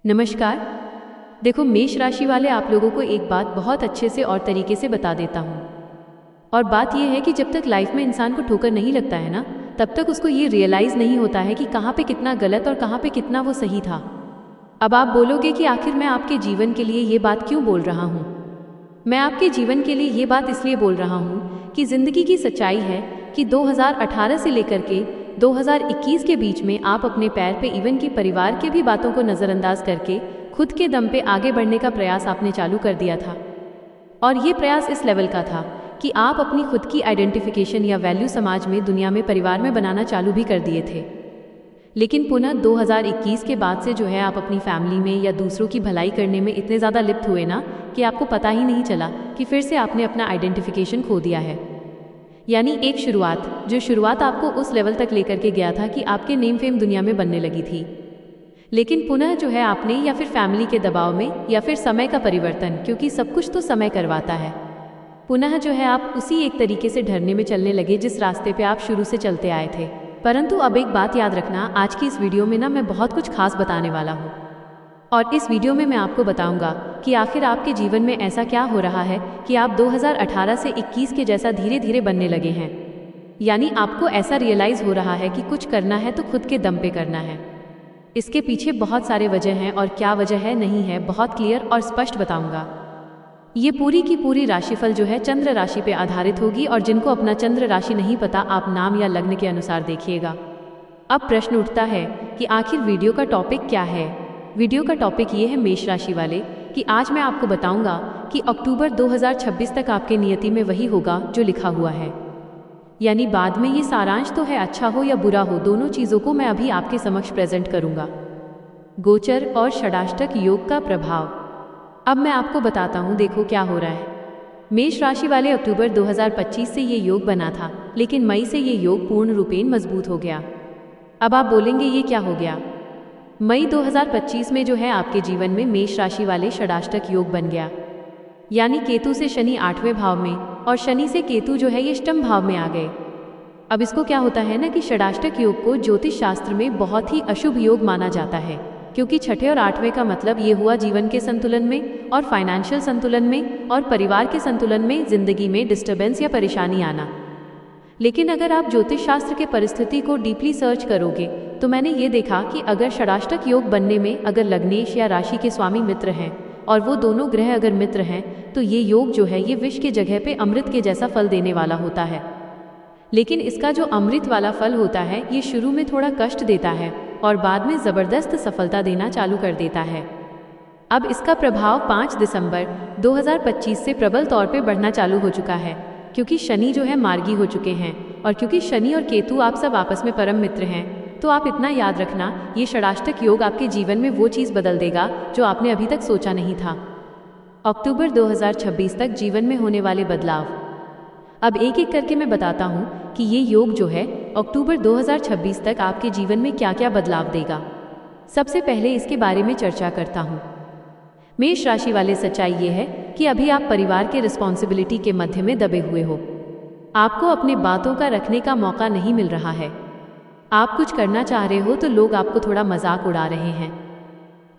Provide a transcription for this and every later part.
नमस्कार। देखो, मेष राशि वाले आप लोगों को एक बात बहुत अच्छे से और तरीके से बता देता हूँ। और बात यह है कि जब तक लाइफ में इंसान को ठोकर नहीं लगता है ना, तब तक उसको ये रियलाइज़ नहीं होता है कि कहाँ पे कितना गलत और कहाँ पे कितना वो सही था। अब आप बोलोगे कि आखिर मैं आपके जीवन के लिए ये बात क्यों बोल रहा हूँ। मैं आपके जीवन के लिए ये बात इसलिए बोल रहा हूँ कि ज़िंदगी की सच्चाई है कि 2018 से लेकर के 2021 के बीच में आप अपने पैर पे इवन की परिवार के भी बातों को नज़रअंदाज करके खुद के दम पे आगे बढ़ने का प्रयास आपने चालू कर दिया था। और ये प्रयास इस लेवल का था कि आप अपनी खुद की आइडेंटिफिकेशन या वैल्यू समाज में, दुनिया में, परिवार में बनाना चालू भी कर दिए थे। लेकिन पुनः 2021 के बाद से जो है आप अपनी फैमिली में या दूसरों की भलाई करने में इतने ज़्यादा लिप्त हुए ना कि आपको पता ही नहीं चला कि फिर से आपने अपना आइडेंटिफिकेशन खो दिया है। यानी एक शुरुआत आपको उस लेवल तक लेकर के गया था कि आपके नेम फेम दुनिया में बनने लगी थी। लेकिन पुनः जो है आपने या फिर फैमिली के दबाव में या फिर समय का परिवर्तन, क्योंकि सब कुछ तो समय करवाता है, पुनः जो है आप उसी एक तरीके से ढरने में चलने लगे जिस रास्ते पे आप शुरू से चलते आए थे। परंतु अब एक बात याद रखना, आज की इस वीडियो में ना मैं बहुत कुछ खास बताने वाला हूँ। और इस वीडियो में मैं आपको बताऊंगा कि आखिर आपके जीवन में ऐसा क्या हो रहा है कि आप 2018 से 21 के जैसा धीरे धीरे बनने लगे हैं। यानी आपको ऐसा रियलाइज़ हो रहा है कि कुछ करना है तो खुद के दम पे करना है। इसके पीछे बहुत सारे वजह हैं और क्या वजह है नहीं है बहुत क्लियर और स्पष्ट बताऊंगा। ये पूरी की पूरी राशिफल जो है चंद्र राशि पे आधारित होगी, और जिनको अपना चंद्र राशि नहीं पता आप नाम या लग्न के अनुसार देखिएगा। अब प्रश्न उठता है कि आखिर वीडियो का टॉपिक क्या है। वीडियो का टॉपिक ये है मेष राशि वाले कि आज मैं आपको बताऊंगा कि अक्टूबर 2026 तक आपके नियति में वही होगा जो लिखा हुआ है। यानी बाद में ये सारांश तो है, अच्छा हो या बुरा हो, दोनों चीज़ों को मैं अभी आपके समक्ष प्रेजेंट करूंगा। गोचर और षडाष्टक योग का प्रभाव अब मैं आपको बताता हूँ। देखो क्या हो रहा है। मेष राशि वाले अक्टूबर 2025 से ये योग बना था, लेकिन मई से ये योग पूर्ण रूपेण मजबूत हो गया। अब आप बोलेंगे ये क्या हो गया। मई 2025 में जो है आपके जीवन में मेष राशि वाले षडाष्टक योग बन गया। यानी केतु से शनि 8वें भाव में और शनि से केतु जो है ये अष्टम भाव में आ गए। अब इसको क्या होता है ना कि षडाष्टक योग को ज्योतिष शास्त्र में बहुत ही अशुभ योग माना जाता है, क्योंकि छठे और 8वें का मतलब ये हुआ जीवन के संतुलन में और फाइनेंशियल संतुलन में और परिवार के संतुलन में, जिंदगी में डिस्टर्बेंस या परेशानी आना। लेकिन अगर आप ज्योतिष शास्त्र के परिस्थिति को डीपली सर्च करोगे तो मैंने ये देखा कि अगर षडाष्टक योग बनने में अगर लग्नेश या राशि के स्वामी मित्र हैं और वो दोनों ग्रह अगर मित्र हैं तो ये योग जो है ये विष के जगह पे अमृत के जैसा फल देने वाला होता है। लेकिन इसका जो अमृत वाला फल होता है ये शुरू में थोड़ा कष्ट देता है और बाद में ज़बरदस्त सफलता देना चालू कर देता है। अब इसका प्रभाव 5 दिसंबर 2025 से प्रबल तौर पे बढ़ना चालू हो चुका है, क्योंकि शनि जो है मार्गी हो चुके हैं। और क्योंकि शनि और केतु आप सब आपस में परम मित्र हैं, तो आप इतना याद रखना, ये षडाष्टक योग आपके जीवन में वो चीज़ बदल देगा जो आपने अभी तक सोचा नहीं था। अक्टूबर 2026 तक जीवन में होने वाले बदलाव अब एक एक करके मैं बताता हूँ कि ये योग जो है अक्टूबर 2026 तक आपके जीवन में क्या क्या बदलाव देगा। सबसे पहले इसके बारे में चर्चा करता हूँ। मेष राशि वाले, सच्चाई ये है कि अभी आप परिवार के रिस्पॉन्सिबिलिटी के मध्य में दबे हुए हो। आपको अपने बातों का रखने का मौका नहीं मिल रहा है। आप कुछ करना चाह रहे हो तो लोग आपको थोड़ा मजाक उड़ा रहे हैं।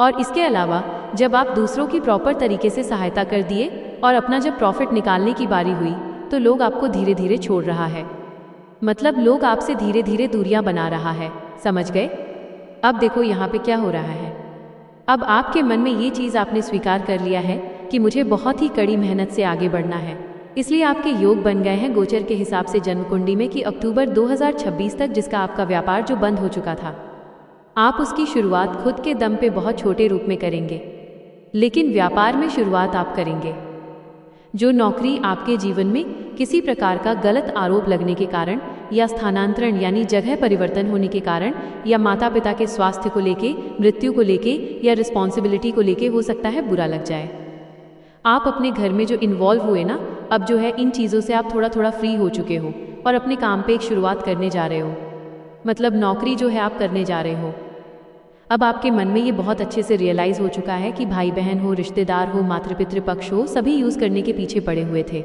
और इसके अलावा जब आप दूसरों की प्रॉपर तरीके से सहायता कर दिए और अपना जब प्रॉफिट निकालने की बारी हुई तो लोग आपको धीरे धीरे छोड़ रहा है। मतलब लोग आपसे धीरे धीरे दूरियां बना रहा है। समझ गए। अब देखो यहाँ पे क्या हो रहा है। अब आपके मन में ये चीज़ आपने स्वीकार कर लिया है कि मुझे बहुत ही कड़ी मेहनत से आगे बढ़ना है, इसलिए आपके योग बन गए हैं गोचर के हिसाब से जन्म कुंडी में कि अक्टूबर 2026 तक जिसका आपका व्यापार जो बंद हो चुका था, आप उसकी शुरुआत खुद के दम पे बहुत छोटे रूप में करेंगे, लेकिन व्यापार में शुरुआत आप करेंगे। जो नौकरी आपके जीवन में किसी प्रकार का गलत आरोप लगने के कारण या स्थानांतरण यानी जगह परिवर्तन होने के कारण या माता पिता के स्वास्थ्य को लेके, मृत्यु को लेके या रिस्पॉन्सिबिलिटी को लेके हो सकता है बुरा लग जाए। आप अपने घर में जो इन्वॉल्व हुए ना, अब जो है इन चीज़ों से आप थोड़ा थोड़ा फ्री हो चुके हो और अपने काम पे एक शुरुआत करने जा रहे हो। मतलब नौकरी जो है आप करने जा रहे हो। अब आपके मन में ये बहुत अच्छे से रियलाइज़ हो चुका है कि भाई बहन हो, रिश्तेदार हो, मातृपितृ पक्ष हो, सभी यूज़ करने के पीछे पड़े हुए थे।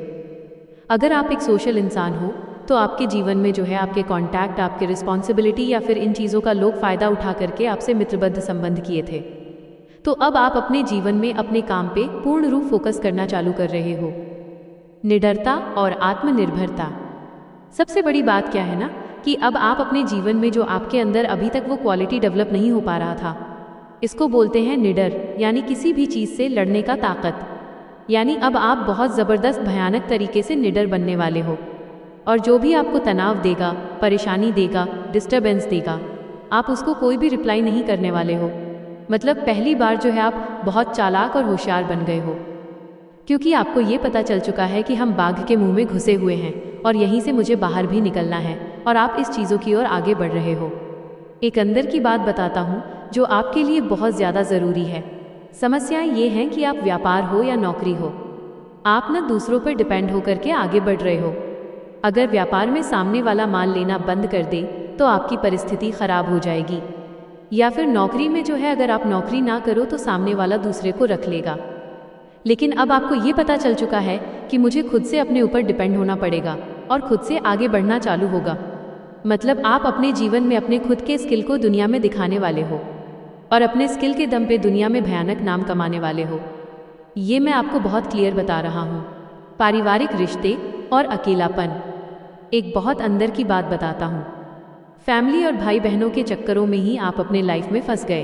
अगर आप एक सोशल इंसान हो तो आपके जीवन में जो है आपके कॉन्टैक्ट, आपके रिस्पॉन्सिबिलिटी या फिर इन चीज़ों का लोग फ़ायदा उठा करके आपसे मित्रबद्ध संबंध किए थे। तो अब आप अपने जीवन में अपने काम पे पूर्ण रूप फोकस करना चालू कर रहे हो। निडरता और आत्मनिर्भरता। सबसे बड़ी बात क्या है ना कि अब आप अपने जीवन में जो आपके अंदर अभी तक वो क्वालिटी डेवलप नहीं हो पा रहा था, इसको बोलते हैं निडर, यानी किसी भी चीज़ से लड़ने का ताकत। यानी अब आप बहुत ज़बरदस्त भयानक तरीके से निडर बनने वाले हो, और जो भी आपको तनाव देगा, परेशानी देगा, डिस्टर्बेंस देगा, आप उसको कोई भी रिप्लाई नहीं करने वाले हो। मतलब पहली बार जो है आप बहुत चालाक और होशियार बन गए हो, क्योंकि आपको ये पता चल चुका है कि हम बाघ के मुंह में घुसे हुए हैं और यहीं से मुझे बाहर भी निकलना है, और आप इस चीज़ों की ओर आगे बढ़ रहे हो। एक अंदर की बात बताता हूँ जो आपके लिए बहुत ज़्यादा ज़रूरी है। समस्या ये है कि आप व्यापार हो या नौकरी हो, आप ना दूसरों पर डिपेंड होकर के आगे बढ़ रहे हो। अगर व्यापार में सामने वाला माल लेना बंद कर दे तो आपकी परिस्थिति खराब हो जाएगी, या फिर नौकरी में जो है अगर आप नौकरी ना करो तो सामने वाला दूसरे को रख लेगा। लेकिन अब आपको ये पता चल चुका है कि मुझे खुद से अपने ऊपर डिपेंड होना पड़ेगा और खुद से आगे बढ़ना चालू होगा। मतलब आप अपने जीवन में अपने खुद के स्किल को दुनिया में दिखाने वाले हो और अपने स्किल के दम पे दुनिया में भयानक नाम कमाने वाले हो। ये मैं आपको बहुत क्लियर बता रहा हूँ। पारिवारिक रिश्ते और अकेलापन। एक बहुत अंदर की बात बताता हूँ। फैमिली और भाई बहनों के चक्करों में ही आप अपने लाइफ में फंस गए,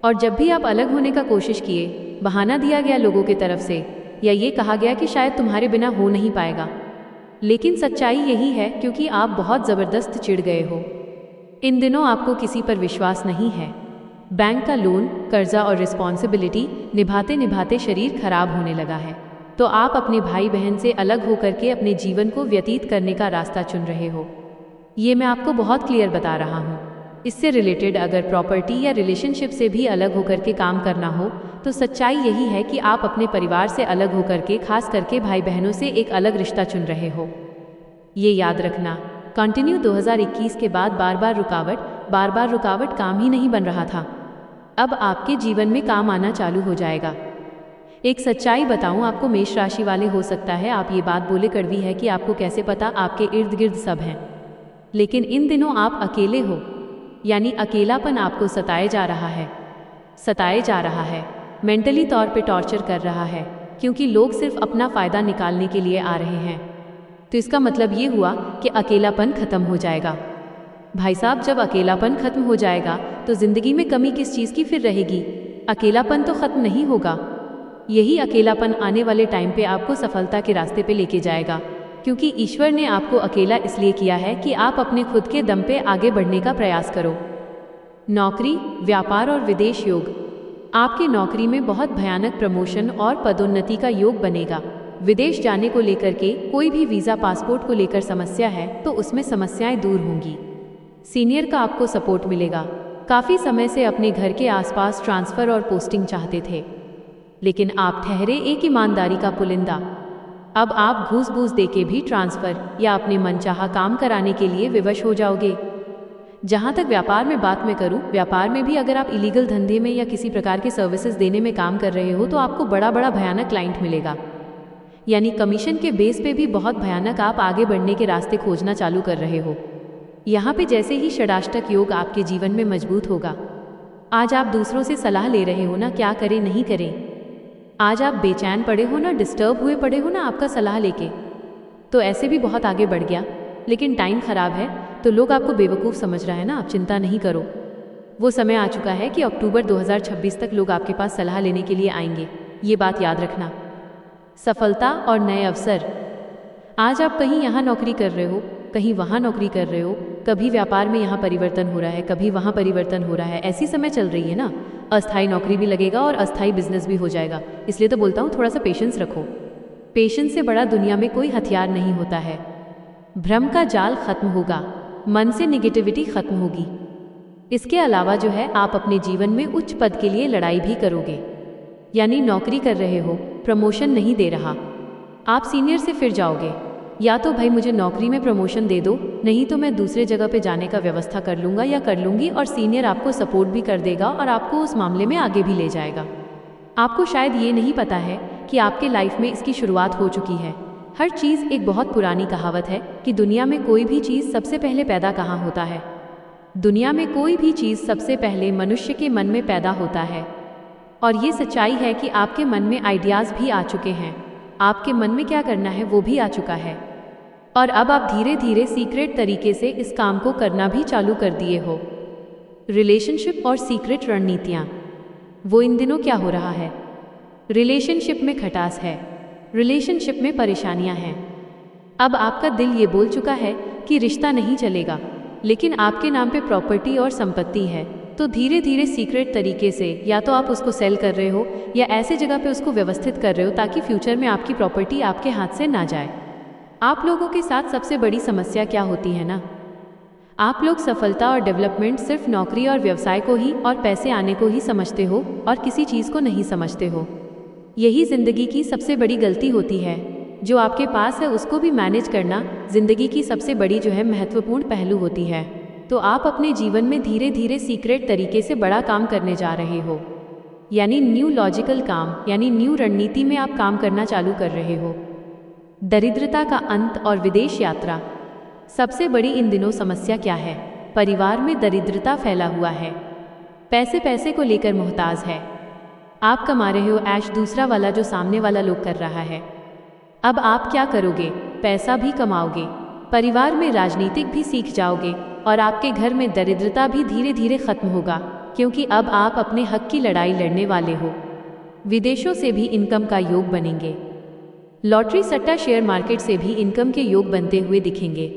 और जब भी आप अलग होने का कोशिश किए, बहाना दिया गया लोगों की तरफ से, या ये कहा गया कि शायद तुम्हारे बिना हो नहीं पाएगा। लेकिन सच्चाई यही है क्योंकि आप बहुत ज़बरदस्त चिढ़ गए हो। इन दिनों आपको किसी पर विश्वास नहीं है। बैंक का लोन, कर्जा और रिस्पॉन्सिबिलिटी निभाते निभाते शरीर खराब होने लगा है, तो आप अपने भाई बहन से अलग होकर के अपने जीवन को व्यतीत करने का रास्ता चुन रहे हो। ये मैं आपको बहुत क्लियर बता रहा हूँ। इससे रिलेटेड अगर प्रॉपर्टी या रिलेशनशिप से भी अलग होकर के काम करना हो तो सच्चाई यही है कि आप अपने परिवार से अलग होकर के, खास करके भाई बहनों से एक अलग रिश्ता चुन रहे हो। ये याद रखना, कंटिन्यू 2021 के बाद बार बार रुकावट काम ही नहीं बन रहा था। अब आपके जीवन में काम आना चालू हो जाएगा। एक सच्चाई बताऊं आपको, मेष राशि वाले, हो सकता है आप ये बात बोले कड़वी है कि आपको कैसे पता, आपके इर्द गिर्द सब हैं, लेकिन इन दिनों आप अकेले हो। यानी अकेलापन आपको सताए जा रहा है, मेंटली तौर पे टॉर्चर कर रहा है, क्योंकि लोग सिर्फ अपना फ़ायदा निकालने के लिए आ रहे हैं। तो इसका मतलब ये हुआ कि अकेलापन खत्म हो जाएगा। भाई साहब, जब अकेलापन खत्म हो जाएगा तो ज़िंदगी में कमी किस चीज़ की फिर रहेगी? अकेलापन तो खत्म नहीं होगा। यही अकेलापन आने वाले टाइम पे आपको सफलता के रास्ते पे लेके जाएगा, क्योंकि ईश्वर ने आपको अकेला इसलिए किया है कि आप अपने खुद के दम पे आगे बढ़ने का प्रयास करो। नौकरी, व्यापार और विदेश योग। आपकी नौकरी में बहुत भयानक प्रमोशन और पदोन्नति का योग बनेगा। विदेश जाने को लेकर के कोई भी वीज़ा, पासपोर्ट को लेकर समस्या है तो उसमें समस्याएं दूर होंगी। सीनियर का आपको सपोर्ट मिलेगा। काफ़ी समय से अपने घर के आसपास ट्रांसफ़र और पोस्टिंग चाहते थे, लेकिन आप ठहरे एक ईमानदारी का पुलिंदा। अब आप घूस दे के भी ट्रांसफ़र या अपने मनचाहा काम कराने के लिए विवश हो जाओगे। जहाँ तक व्यापार में बात मैं करूँ, व्यापार में भी अगर आप इलीगल धंधे में या किसी प्रकार के सर्विसेज देने में काम कर रहे हो तो आपको बड़ा भयानक क्लाइंट मिलेगा। यानी कमीशन के बेस पे भी बहुत भयानक आप आगे बढ़ने के रास्ते खोजना चालू कर रहे हो। यहाँ पे जैसे ही षडाष्टक योग आपके जीवन में मजबूत होगा। आज आप दूसरों से सलाह ले रहे हो ना, क्या करें नहीं करें। आज आप बेचैन पड़े हो ना, डिस्टर्ब हुए पड़े हो ना आपका सलाह लेके, तो ऐसे भी बहुत आगे बढ़ गया। लेकिन टाइम ख़राब है तो लोग आपको बेवकूफ़ समझ रहा है ना। आप चिंता नहीं करो, वो समय आ चुका है कि अक्टूबर 2026 तक लोग आपके पास सलाह लेने के लिए आएंगे। ये बात याद रखना। सफलता और नए अवसर। आज आप कहीं यहाँ नौकरी कर रहे हो, कहीं वहाँ नौकरी कर रहे हो, कभी व्यापार में यहाँ परिवर्तन हो रहा है, कभी वहाँ परिवर्तन हो रहा है। ऐसी समय चल रही है ना, अस्थायी नौकरी भी लगेगा और अस्थायी बिजनेस भी हो जाएगा। इसलिए तो बोलता हूँ थोड़ा सा पेशेंस रखो। पेशेंस से बड़ा दुनिया में कोई हथियार नहीं होता है। भ्रम का जाल खत्म होगा, मन से निगेटिविटी खत्म होगी। इसके अलावा जो है आप अपने जीवन में उच्च पद के लिए लड़ाई भी करोगे। यानी नौकरी कर रहे हो, प्रमोशन नहीं दे रहा, आप सीनियर से फिर जाओगे, या तो भाई मुझे नौकरी में प्रमोशन दे दो, नहीं तो मैं दूसरे जगह पे जाने का व्यवस्था कर लूँगा या कर लूँगी, और सीनियर आपको सपोर्ट भी कर देगा और आपको उस मामले में आगे भी ले जाएगा। आपको शायद ये नहीं पता है कि आपके लाइफ में इसकी शुरुआत हो चुकी है। हर चीज़, एक बहुत पुरानी कहावत है कि दुनिया में कोई भी चीज़ सबसे पहले पैदा कहाँ होता है? दुनिया में कोई भी चीज़ सबसे पहले मनुष्य के मन में पैदा होता है। और ये सच्चाई है कि आपके मन में आइडियाज़ भी आ चुके हैं, आपके मन में क्या करना है वो भी आ चुका है, और अब आप धीरे धीरे सीक्रेट तरीके से इस काम को करना भी चालू कर दिए हो। रिलेशनशिप और सीक्रेट रणनीतियाँ। वो इन दिनों क्या हो रहा है? रिलेशनशिप में खटास है, रिलेशनशिप में परेशानियाँ हैं। अब आपका दिल ये बोल चुका है कि रिश्ता नहीं चलेगा, लेकिन आपके नाम पे प्रॉपर्टी और संपत्ति है, तो धीरे धीरे सीक्रेट तरीके से या तो आप उसको सेल कर रहे हो या ऐसे जगह पे उसको व्यवस्थित कर रहे हो ताकि फ्यूचर में आपकी प्रॉपर्टी आपके हाथ से ना जाए। आप लोगों के साथ सबसे बड़ी समस्या क्या होती है ना, आप लोग सफलता और डेवलपमेंट सिर्फ नौकरी और व्यवसाय को ही और पैसे आने को ही समझते हो और किसी चीज़ को नहीं समझते हो। यही ज़िंदगी की सबसे बड़ी गलती होती है। जो आपके पास है उसको भी मैनेज करना ज़िंदगी की सबसे बड़ी जो है महत्वपूर्ण पहलू होती है। तो आप अपने जीवन में धीरे धीरे सीक्रेट तरीके से बड़ा काम करने जा रहे हो, यानी न्यू लॉजिकल काम, यानी न्यू रणनीति में आप काम करना चालू कर रहे हो। दरिद्रता का अंत और विदेश यात्रा। सबसे बड़ी इन दिनों समस्या क्या है? परिवार में दरिद्रता फैला हुआ है, पैसे पैसे को लेकर मोहताज है। आप कमा रहे हो ऐश, दूसरा वाला जो सामने वाला लोग कर रहा है। अब आप क्या करोगे? पैसा भी कमाओगे, परिवार में राजनीतिक भी सीख जाओगे और आपके घर में दरिद्रता भी धीरे धीरे खत्म होगा, क्योंकि अब आप अपने हक की लड़ाई लड़ने वाले हो। विदेशों से भी इनकम का योग बनेंगे, लॉटरी सट्टा शेयर मार्केट से भी इनकम के योग बनते हुए दिखेंगे।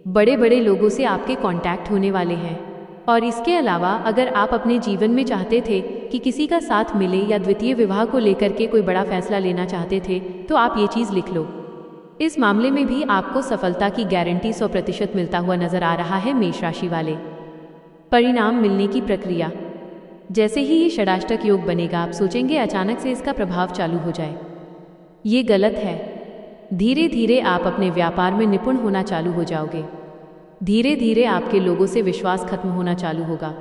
बड़े बड़े लोगों से आपके कांटेक्ट होने वाले हैं। और इसके अलावा अगर आप अपने जीवन में चाहते थे कि किसी का साथ मिले या द्वितीय विवाह को लेकर के कोई बड़ा फैसला लेना चाहते थे, तो आप ये चीज़ लिख लो। इस मामले में भी आपको सफलता की गारंटी 100% मिलता हुआ नजर आ रहा है मेष राशि वाले। परिणाम मिलने की प्रक्रिया। जैसे ही ये षडाष्टक योग बनेगा, आप सोचेंगे अचानक से इसका प्रभाव चालू हो जाए। ये गलत है। धीरे धीरे आप अपने व्यापार में निपुण होना चालू हो जाओगे। धीरे धीरे आपके लोगों से विश्वास खत्म होना चालू होगा।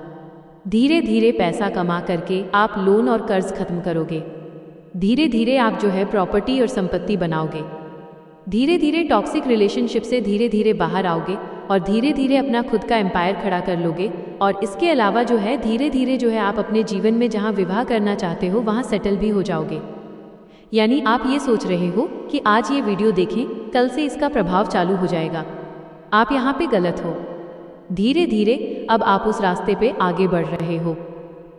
धीरे धीरे पैसा कमा करके आप लोन और कर्ज खत्म करोगे। धीरे धीरे आप जो है प्रॉपर्टी और संपत्ति बनाओगे। धीरे धीरे टॉक्सिक रिलेशनशिप से धीरे धीरे बाहर आओगे और धीरे धीरे अपना खुद का एम्पायर खड़ा कर लोगे। और इसके अलावा जो है धीरे धीरे जो है आप अपने जीवन में जहाँ विवाह करना चाहते हो वहाँ सेटल भी हो जाओगे। यानी आप ये सोच रहे हो कि आज ये वीडियो देखें, कल से इसका प्रभाव चालू हो जाएगा। आप यहाँ पे गलत हो। धीरे धीरे अब आप उस रास्ते पे आगे बढ़ रहे हो।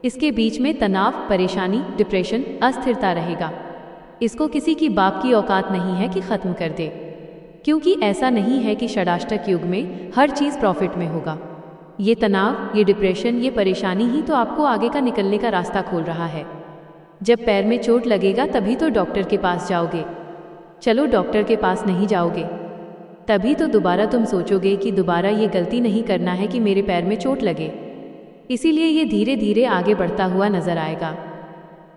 इसके बीच में तनाव, परेशानी, डिप्रेशन, अस्थिरता रहेगा। इसको किसी की बाप की औकात नहीं है कि ख़त्म कर दे, क्योंकि ऐसा नहीं है कि षडाष्टक युग में हर चीज़ प्रॉफिट में होगा। ये तनाव, ये डिप्रेशन, ये परेशानी ही तो आपको आगे का निकलने का रास्ता खोल रहा है। जब पैर में चोट लगेगा तभी तो डॉक्टर के पास जाओगे। चलो डॉक्टर के पास नहीं जाओगे, तभी तो दोबारा तुम सोचोगे कि दोबारा ये गलती नहीं करना है कि मेरे पैर में चोट लगे। इसीलिए ये धीरे धीरे आगे बढ़ता हुआ नजर आएगा।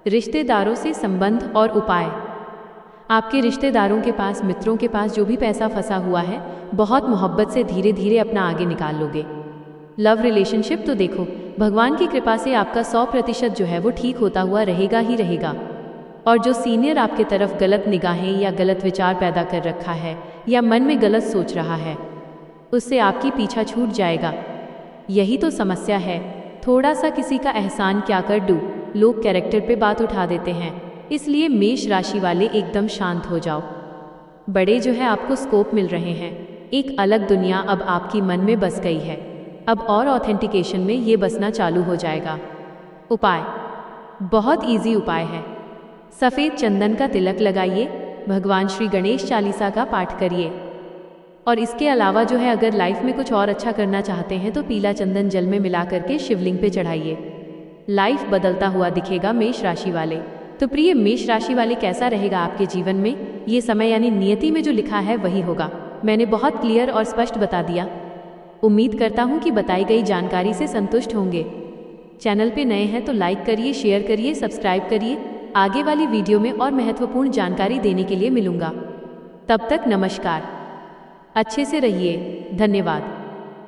रिश्तेदारों से संबंध और उपाय। आपके रिश्तेदारों के पास, मित्रों के पास जो भी पैसा फंसा हुआ है, बहुत मोहब्बत से धीरे धीरे अपना आगे निकाल लोगे। लव रिलेशनशिप तो देखो, भगवान की कृपा से आपका 100% जो है वो ठीक होता हुआ रहेगा ही रहेगा। और जो सीनियर आपके तरफ गलत निगाहें या गलत विचार पैदा कर रखा है या मन में गलत सोच रहा है, उससे आपकी पीछा छूट जाएगा। यही तो समस्या है। थोड़ा सा किसी का एहसान क्या कर दूं, लोग कैरेक्टर पे बात उठा देते हैं। इसलिए मेष राशि वाले एकदम शांत हो जाओ। बड़े जो है आपको स्कोप मिल रहे हैं। एक अलग दुनिया अब आपकी मन में बस गई है। अब और ऑथेंटिकेशन में ये बसना चालू हो जाएगा। उपाय बहुत इजी उपाय है। सफ़ेद चंदन का तिलक लगाइए, भगवान श्री गणेश चालीसा का पाठ करिए। और इसके अलावा जो है अगर लाइफ में कुछ और अच्छा करना चाहते हैं तो पीला चंदन जल में मिला करके शिवलिंग पे चढ़ाइए। लाइफ बदलता हुआ दिखेगा मेष राशि वाले। तो प्रिय मेष राशि वाले, कैसा रहेगा आपके जीवन में ये समय, यानी नियति में जो लिखा है वही होगा। मैंने बहुत क्लियर और स्पष्ट बता दिया। उम्मीद करता हूँ कि बताई गई जानकारी से संतुष्ट होंगे। चैनल पे नए हैं तो लाइक करिए, शेयर करिए, सब्सक्राइब करिए। आगे वाली वीडियो में और महत्वपूर्ण जानकारी देने के लिए मिलूंगा। तब तक नमस्कार, अच्छे से रहिए, धन्यवाद।